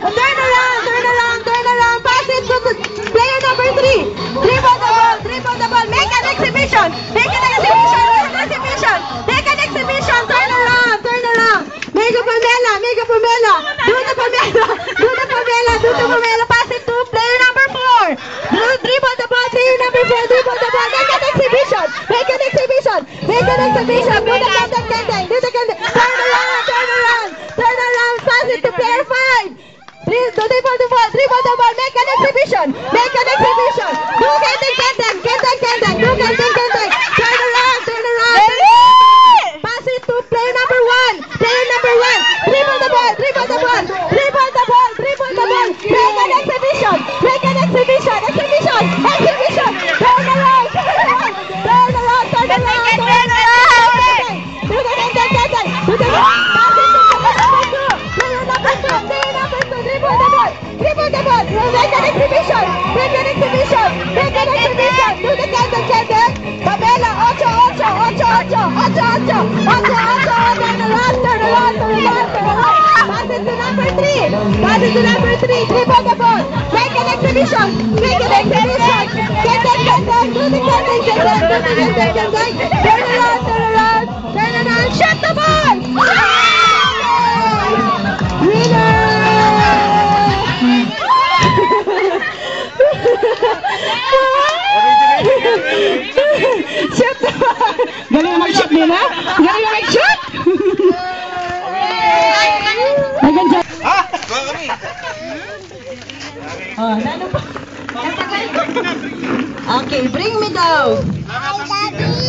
Turn around. Pass it to player number 3. Dribble the ball. Make an exhibition. Make an exhibition. Turn around. Mega Pamela. Do the Pamela. Pass it to player number 4. Dribble the ball. Player number 4. Dribble the ball. Make an exhibition. Do the kandang. Turn around. Pass it to player 5. Dribble the ball. Make an exhibition. Do kandang. Turn around. Pass it to player number 1. Dribble the ball. Make an exhibition. Turn around. Do the kandang. Pass it to player number 2. Dribble the ball. Make an exhibition. Do the kandang. Pamela, 8. Turn around. Pass it to number 3. Dribble the ball. Make an exhibition. Kandang. Do the kandang. Turn around. Shot the ball. Winner! Shoot the ball. Galing mag-shoot din, ha? Galing mag-shoot? Maganda. Gawa kami. Oh, nano pa? Okay, bring me down. I love you.